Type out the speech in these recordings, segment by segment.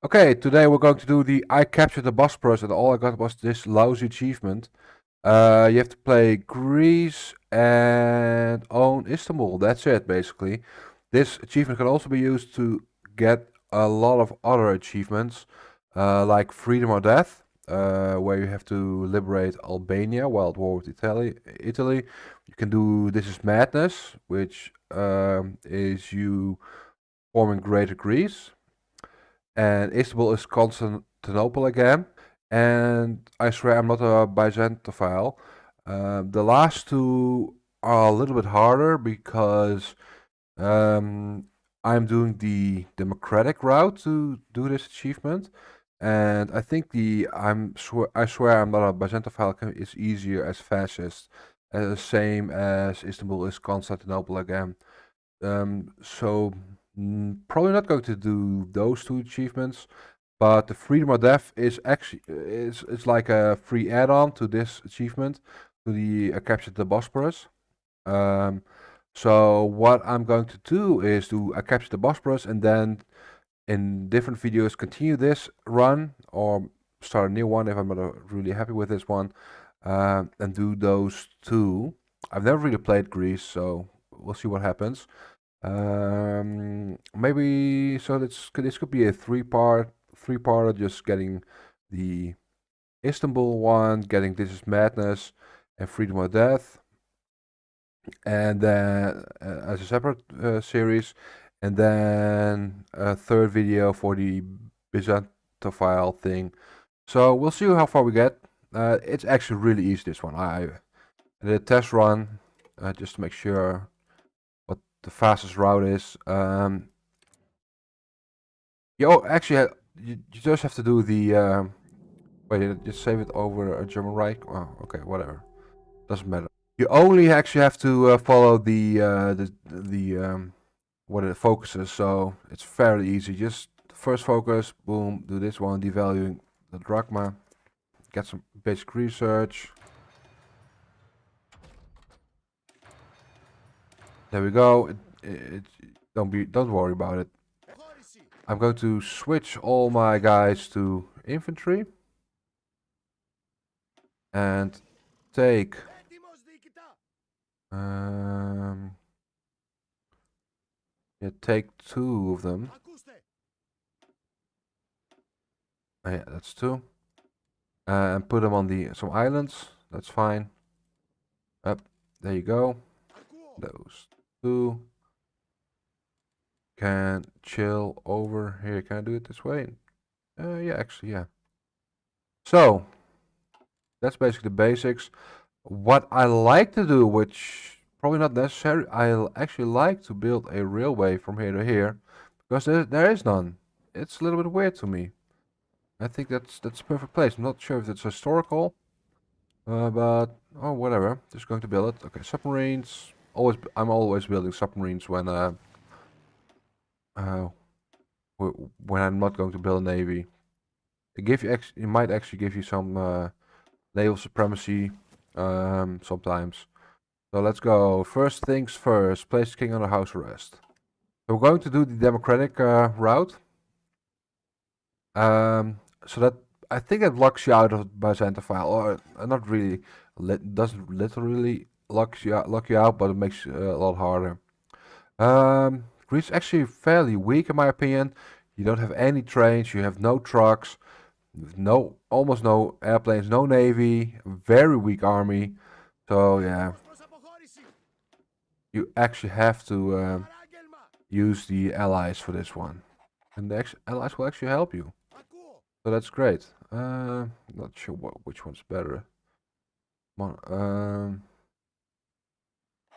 Okay, today we're going to do the I captured the Bosporus and all I got was this lousy achievement. You have to play Greece and own Istanbul. That's it, basically. This achievement can also be used to get a lot of other achievements, like Freedom or Death, where you have to liberate Albania while at war with Italy. You can do This is Madness, which is you forming Greater Greece, and Istanbul is Constantinople again. And I swear I'm not a Byzantophile. The last two are a little bit harder because um, I'm doing the democratic route to do this achievement, and I think I swear I'm not a Byzantophile is easier as fascist, same as Istanbul is Constantinople again. Probably not going to do those two achievements, but the Freedom or Death is actually is like a free add-on to this achievement, to the Capture the Bosporus. Um, so what I'm going to do is to capture the Bosporus and then in different videos continue this run or start a new one if I'm not really happy with this one, and do those two. I've never really played Greece, so we'll see what happens. Maybe so this could be a three-parter, just getting the Istanbul one, getting This is Madness and Freedom or Death, and then as a separate series, and then a third video for the Byzantophile thing. So we'll see how far we get. It's actually really easy, this one. I did a test run just to make sure what the fastest route is. You just have to do the. Wait, just save it over a German Reich? Oh, okay, whatever. Doesn't matter. You only actually have to follow the what it focuses, so it's fairly easy. Just first focus, boom, do this one, devaluing the drachma, get some basic research. There we go. Don't worry about it. I'm going to switch all my guys to infantry and take yeah, take two of them. Oh, yeah, that's two. And put them on some islands. That's fine. Up, there you go. Those two can chill over here. Can I do it this way? Yeah, actually, yeah. So that's basically the basics. What I like to do, which probably not necessary, I actually like to build a railway from here to here, because there is none. It's a little bit weird to me. I think that's a perfect place. I'm not sure if it's historical, but oh whatever. Just going to build it. Okay, submarines. I'm always building submarines uh, when I'm not going to build a navy. It might actually give you some naval supremacy sometimes. So let's go. First things first. Place king under house arrest. So we're going to do the democratic route. So that I think it locks you out of Byzantophile, or not really. Doesn't literally lock you out, but it makes it a lot harder. Greece is actually fairly weak in my opinion. You don't have any trains. You have no trucks. Almost no airplanes. No navy. Very weak army. So yeah, you actually have to use the allies for this one, and the allies will actually help you. So that's great. Not sure which one's better.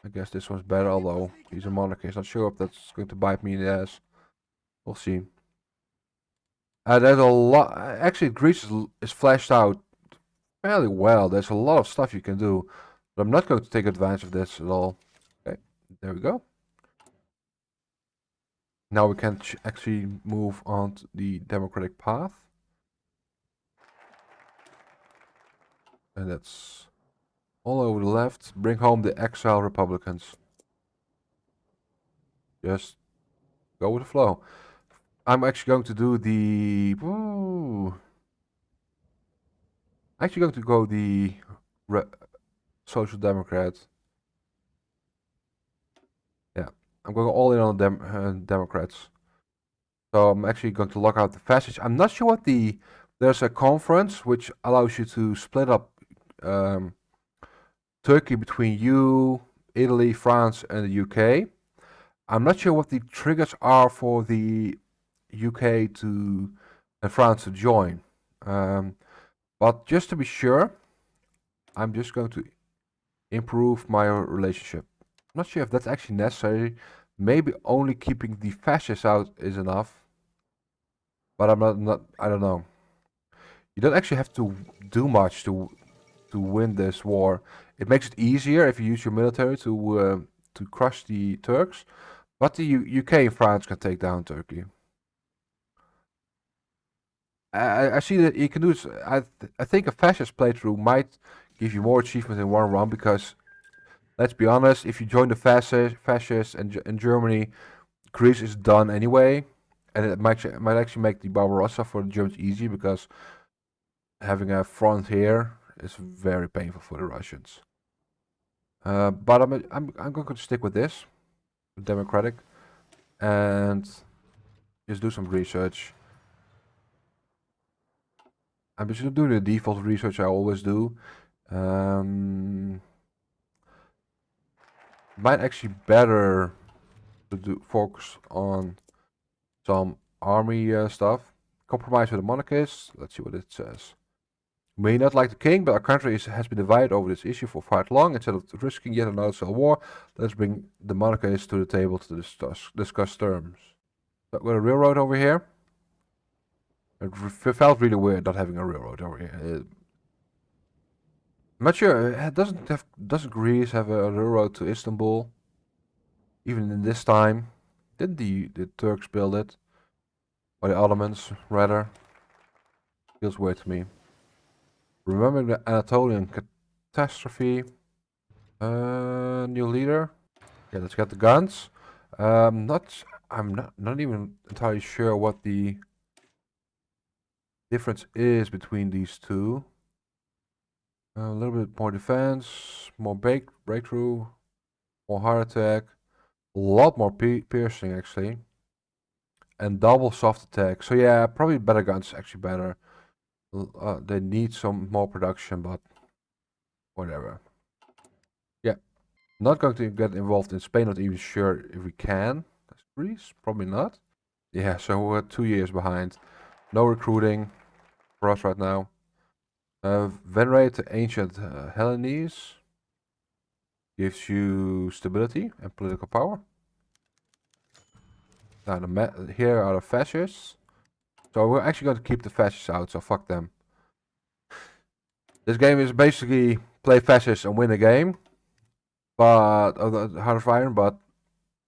I guess this one's better, although he's a monarchist. Not sure if that's going to bite me in the ass. We'll see. There's a lot. Actually, Greece is fleshed out fairly well. There's a lot of stuff you can do, but I'm not going to take advantage of this at all. Okay, there we go. Now we can actually move on to the democratic path. And that's all over the left. Bring home the exile Republicans. Just go with the flow. I'm actually going to do the. Ooh, actually going to go the Social Democrat. Yeah, I'm going all in on Democrats. So I'm actually going to lock out the fascists. I'm not sure what the. There's a conference which allows you to split up um, Turkey between you, Italy, France, and the UK. I'm not sure what the triggers are for the UK to and France to join. Um, but just to be sure, I'm just going to improve my relationship. I'm not sure if that's actually necessary. Maybe only keeping the fascists out is enough. But I'm not. I don't know. You don't actually have to do much to win this war. It makes it easier if you use your military to crush the Turks. But the UK and France can take down Turkey. I see that you can do this. I think a fascist playthrough might give you more achievement in one run because let's be honest, if you join the fascists and in Germany, Greece is done anyway, and it might actually make the Barbarossa for the Germans easy because having a front here is very painful for the Russians. But I'm going to stick with this, democratic, and just do some research. I'm just doing the default research I always do. Might actually better to do focus on some army stuff. Compromise with the monarchists. Let's see what it says. May not like the king, but our country has been divided over this issue for far too long. Instead of risking yet another civil war, let's bring the monarchists to the table to discuss terms. So I've got a railroad over here. It felt really weird not having a railroad over here. I'm not sure. Doesn't Greece have a railroad to Istanbul? Even in this time, didn't the Turks build it? Or the Ottomans, rather? Feels weird to me. Remember the Anatolian catastrophe? New leader. Yeah, let's get the guns. I'm not even entirely sure what the difference is between these two. A little bit more defense, more breakthrough, more heart attack, a lot more piercing actually, and double soft attack. So yeah, probably better guns actually better. They need some more production, but whatever. Yeah, not going to get involved in Spain. Not even sure if we can. That's Greece, probably not. Yeah, so we're 2 years behind. No recruiting for us right now. Venerate the ancient Hellenes. Gives you stability and political power. Now here are the fascists. So we're actually going to keep the fascists out, so fuck them. This game is basically play fascists and win a game. But the Heart of Iron, but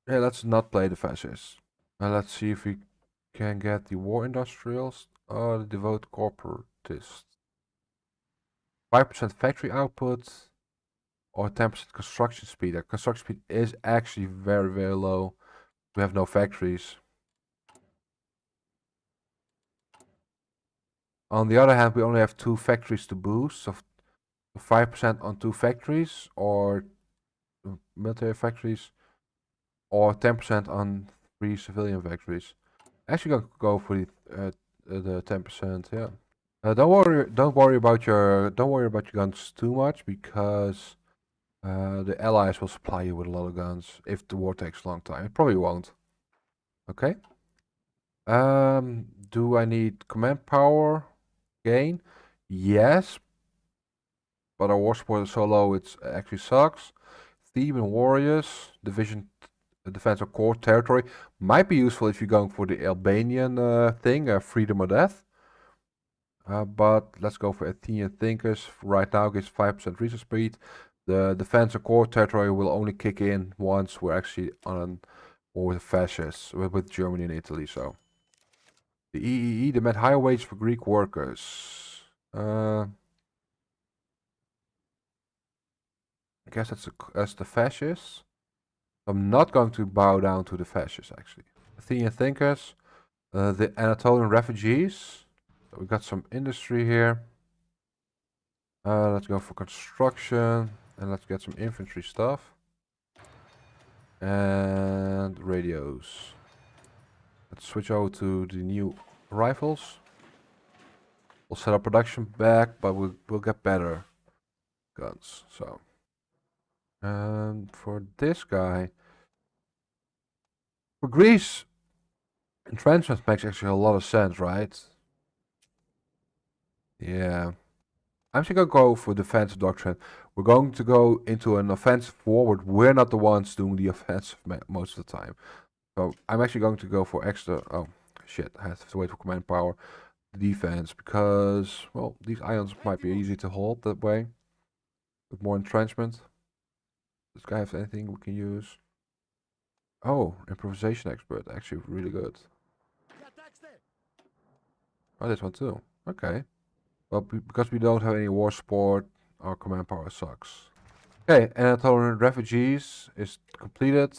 yeah, let's not play the fascists. Now let's see if we can get the war industrials or the devout corporatists. 5% factory output or 10% construction speed. Our construction speed is actually very, very low. We have no factories. On the other hand, we only have 2 factories to boost, so 5% on 2 factories or military factories, or 10% on 3 civilian factories. Actually, gonna go for the 10%. Yeah. Don't worry about your guns too much because the allies will supply you with a lot of guns if the war takes a long time. It probably won't. Okay. Do I need command power gain? Yes, but our war support is so low it actually sucks. Theban warriors, division defense of core territory might be useful if you're going for the Albanian thing, freedom or death. But let's go for Athenian thinkers. Right now gives 5% research speed. The defense of core territory will only kick in once we're actually on war with fascists, with Germany and Italy. So the EEE demand higher wage for Greek workers. I guess that's the fascists. I'm not going to bow down to the fascists actually. Athenian thinkers. The Anatolian refugees. So we got some industry here. Let's go for construction. And let's get some infantry stuff. And radios. Let's switch over to the new rifles. We'll set our production back, but we'll get better guns. So, and for this guy, for Greece, entrenchment makes actually a lot of sense, right? Yeah. I'm actually gonna go for defensive doctrine. We're going to go into an offensive forward. We're not the ones doing the offensive most of the time. So I'm actually going to go for extra. Oh shit! I have to wait for command power. Defense because well, these ions might be easy to hold that way. With more entrenchment. Does this guy have anything we can use? Oh, improvisation expert. Actually, really good. Oh, this one too. Okay. Well, because we don't have any war support, our command power sucks. Okay, Anatolian refugees is completed.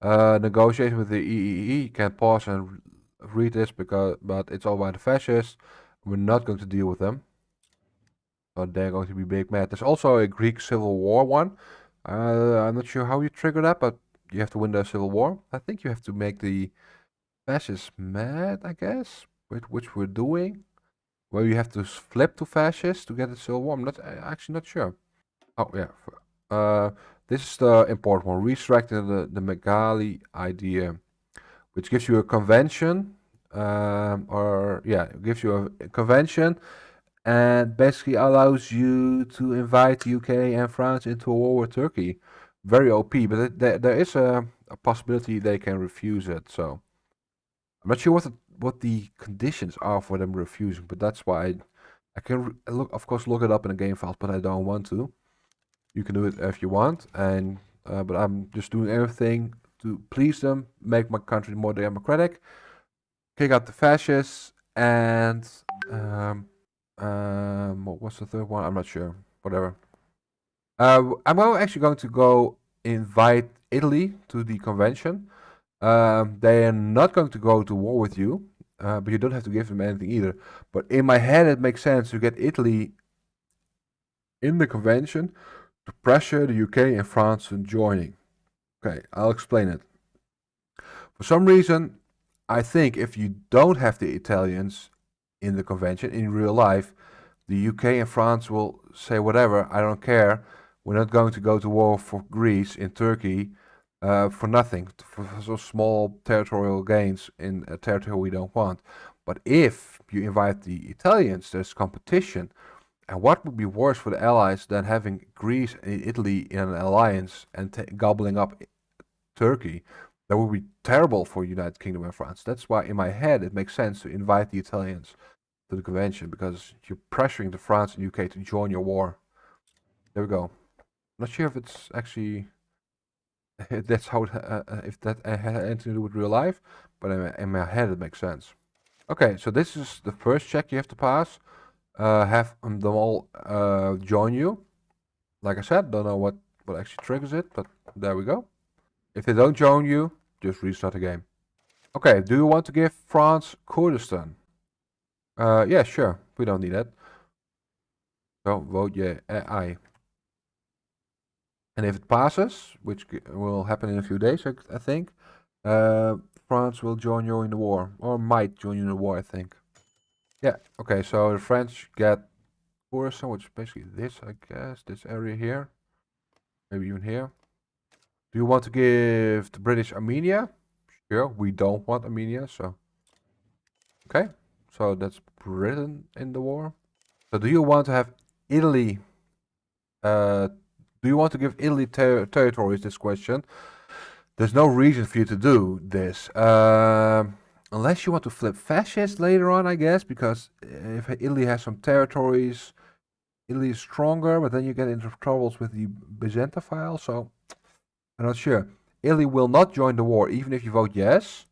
Negotiation with the EEE can pause and read this but it's all by the fascists. We're not going to deal with them. So they're going to be big mad. There's also a Greek civil war one. I'm not sure how you trigger that, but you have to win the civil war. I think you have to make the fascists mad, I guess, which we're doing. Where you have to flip to fascists to get the civil war. I'm not actually not sure. Oh yeah. This is the important one. Resurrecting the Megali idea, which gives you a convention, or yeah, it gives you a convention, and basically allows you to invite the UK and France into a war with Turkey. Very OP, but there is a possibility they can refuse it. So I'm not sure what the conditions are for them refusing, but that's why I can look, of course, look it up in the game files, but I don't want to. You can do it if you want, and but I'm just doing everything to please them, make my country more democratic, kick out the fascists, and what was the third one? I'm not sure. Whatever. I'm actually going to go invite Italy to the convention. They are not going to go to war with you, but you don't have to give them anything either. But in my head, it makes sense to get Italy in the convention to pressure the UK and France in joining. Okay, I'll explain it. For some reason, I think if you don't have the Italians in the convention in real life, the UK and France will say whatever, I don't care. We're not going to go to war for Greece in Turkey for nothing, for so small territorial gains in a territory we don't want. But if you invite the Italians, there's competition. And what would be worse for the Allies than having Greece and Italy in an alliance and gobbling up Turkey? That would be terrible for United Kingdom and France. That's why, in my head, it makes sense to invite the Italians to the convention because you're pressuring the France and UK to join your war. There we go. Not sure if it's actually if that's how if that had anything to do with real life, but in my head it makes sense. Okay, so this is the first check you have to pass. Have them all join you. Like I said, don't know what actually triggers it, but there we go. If they don't join you, just restart the game. Okay, do you want to give France Kurdistan? Yeah, sure. We don't need that. So vote yeah, aye. And if it passes, which will happen in a few days, I think, France will join you in the war, or might join you in the war, I think. Yeah. Okay. So the French get Kurdistan, which is basically this, I guess, this area here, maybe even here. Do you want to give the British Armenia? Sure. We don't want Armenia, so okay. So that's Britain in the war. So do you want to have Italy? Do you want to give Italy territories? This question. There's no reason for you to do this. Unless you want to flip fascist later on, I guess, because if Italy has some territories, Italy is stronger, but then you get into troubles with the Byzantophile, so I'm not sure. Italy will not join the war, even if you vote yes,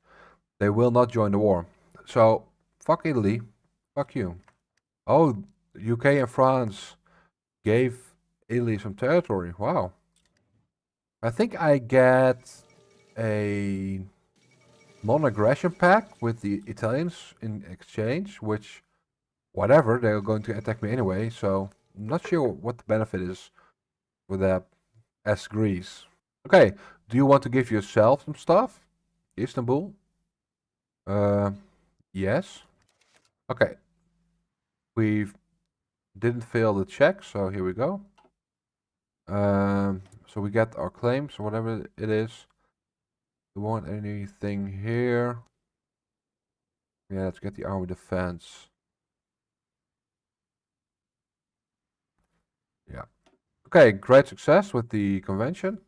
they will not join the war. So, fuck Italy. Fuck you. Oh, UK and France gave Italy some territory. Wow. I think I get a non-aggression pact with the Italians in exchange, which, whatever, they're going to attack me anyway, so I'm not sure what the benefit is for that as Greece. Okay, do you want to give yourself some stuff? Istanbul? Yes. Okay, we didn't fail the check, so here we go. So we get our claims, or whatever it is. Do we want anything here? Yeah, let's get the army defense. Yeah. Okay, great success with the convention.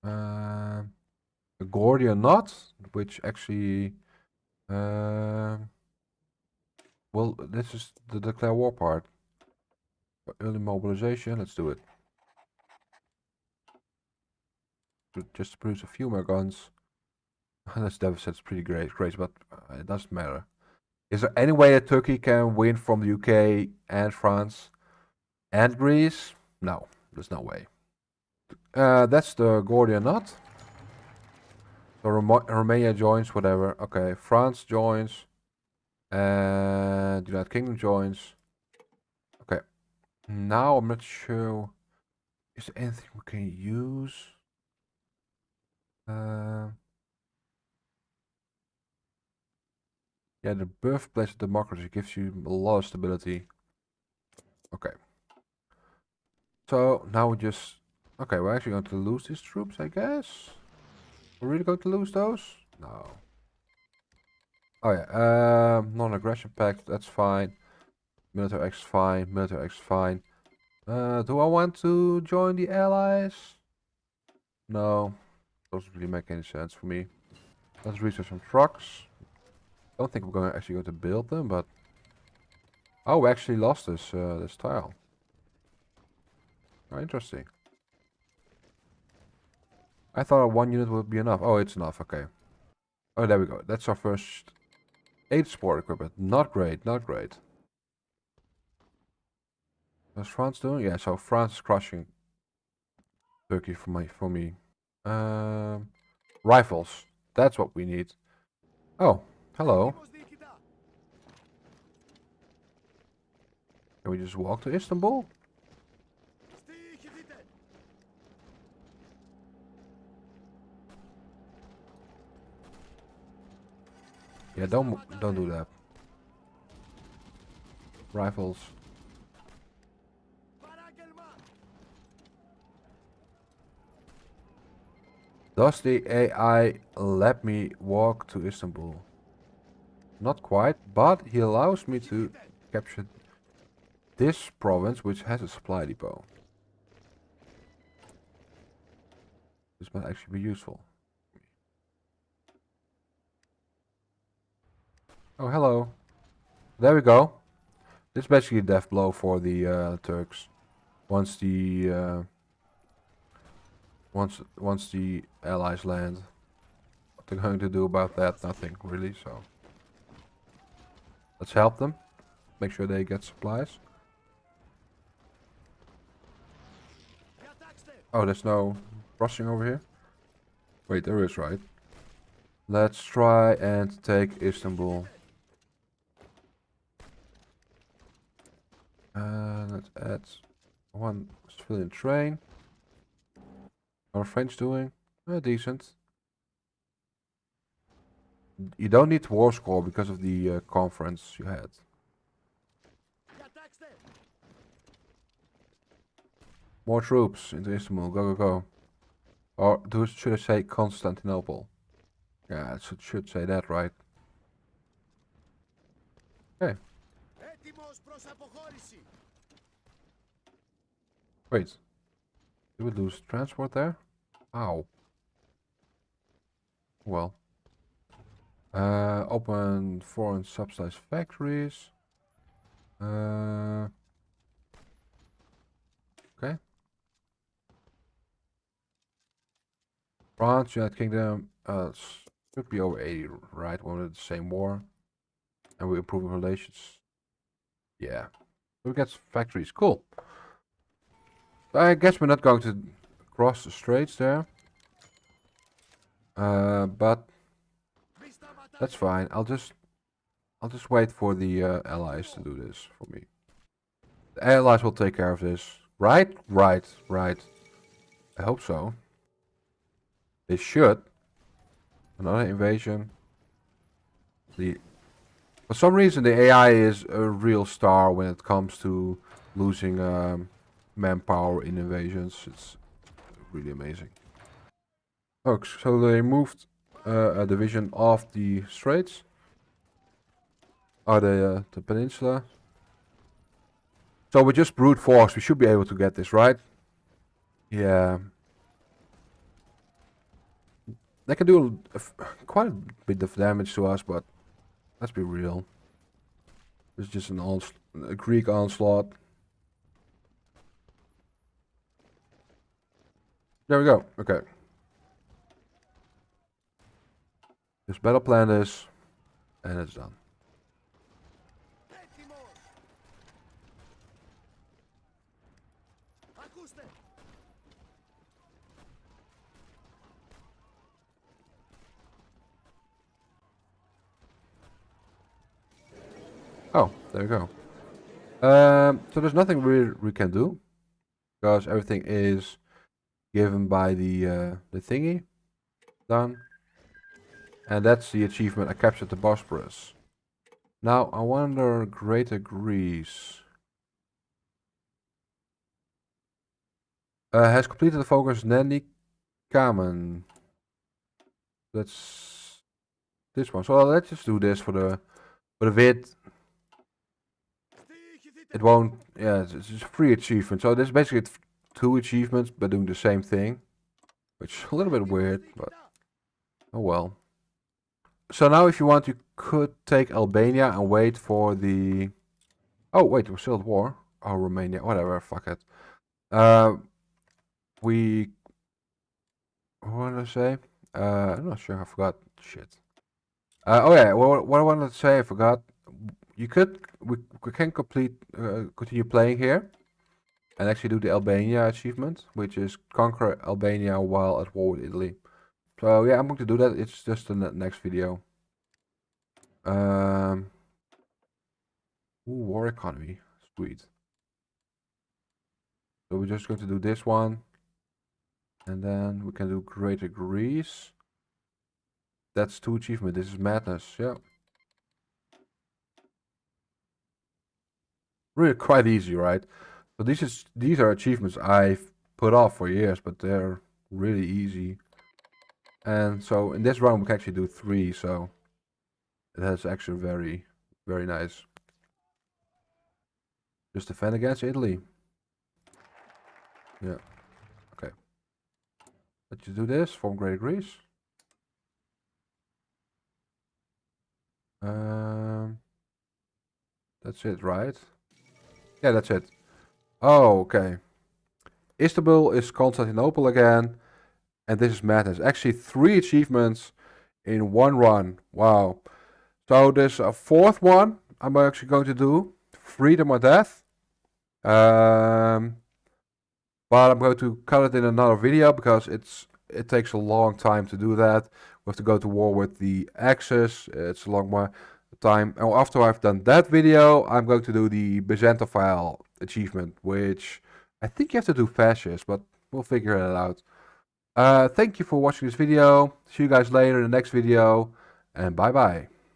The Gordian knot, which actually, well, this is the declare war part. Early mobilization, let's do it. Just to produce a few more guns. This deficit's pretty great, but it doesn't matter. Is there any way that Turkey can win from the UK and France and Greece? No, there's no way. That's the Gordian knot. So Romania joins, whatever. Okay, France joins. And the United Kingdom joins. Okay. Now I'm not sure. Is there anything we can use? Yeah, the birthplace of democracy gives you a lot of stability. Okay. So now we just... Okay, we're actually going to lose these troops, I guess. We're really going to lose those? No. Oh yeah, non-aggression pact, that's fine. Military X fine, military X fine. Do I want to join the allies? No, doesn't really make any sense for me. Let's research some trucks. Don't think we're actually going to build them, but... Oh, we actually lost this this tile. Oh, interesting. I thought one unit would be enough. Oh, it's enough, okay. Oh, there we go. That's our first 8 sport equipment. Not great, not great. What's France doing? Yeah, so France is crushing Turkey for me. Rifles. That's what we need. Oh, hello. Can we just walk to Istanbul? Yeah, don't do that. Rifles. Does the AI let me walk to Istanbul? Not quite, but he allows me to capture this province, which has a supply depot. This might actually be useful. Oh, hello. There we go. This is basically a death blow for the Turks. Once the once the allies land, what they're going to do about that? Nothing really. So let's help them. Make sure they get supplies. Oh, there's no crossing over here. Wait, there is, right? Let's try and take Istanbul. Let's add one civilian train. How are French doing? Decent. You don't need war score because of the conference you had. More troops into Istanbul. Go, go, go. Or should I say Constantinople? Yeah, it should say that, right? Okay. Wait. Did we lose transport there? Ow. Well. Open foreign subsidized factories. Okay. France, United Kingdom, should be over 80, right? We're in the same war. And we improve relations. Yeah. We get factories. Cool. I guess we're not going to cross the straits there. But That's fine. I'll just wait for the allies to do this for me. The allies will take care of this. Right? Right. Right. I hope so. They should. Another invasion. For some reason, the AI is a real star when it comes to losing manpower in invasions. It's really amazing. Oh, so they moved a division off the straits. Or the peninsula. So with just brute force, we should be able to get this, right? Yeah. They can do quite a bit of damage to us, but let's be real. It's just a Greek onslaught. There we go. Okay. Just battle plan this, and it's done. Oh, there we go. So there's nothing we can do because everything is given by the thingy. Done. And that's the achievement. I captured the Bosporus. Now I wonder, Greater Greece has completed the focus Nanny Kamen. That's this one. So let's just do this for the vid. It won't. Yeah, it's a free achievement. So this is basically two achievements, but doing the same thing, which is a little bit weird, but oh well. So now, if you want, you could take Albania and wait for the. Oh wait, we're still at war. Oh, Romania, whatever. Fuck it. We. What did I say? I'm not sure. I forgot. Shit. Oh yeah. Well, what I wanted to say, I forgot. You could. We can continue playing here, and actually do the Albania achievement, which is conquer Albania while at war with Italy. So yeah, I'm going to do that. It's just in the next video. Ooh, war economy. Sweet. So we're just going to do this one. And then we can do Greater Greece. That's two achievements. This is madness, yeah. Really quite easy, right? So these are achievements I've put off for years, but they're really easy. And so in this round we can actually do 3, so that's actually very, very nice. Just defend against Italy. Yeah. Okay. Let's just do this, form Greater Greece. That's it, right? Yeah, that's it. Oh, okay. Istanbul is Constantinople again. And this is madness. Actually, 3 achievements in one run. Wow. So there's a 4th one I'm actually going to do. Freedom or Death. But I'm going to cut it in another video because it takes a long time to do that. We have to go to war with the Axis. It's a long time. And after I've done that video, I'm going to do the Byzantophile achievement, which I think you have to do fascist, but we'll figure it out. Thank you for watching this video. See you guys later in the next video, and bye bye.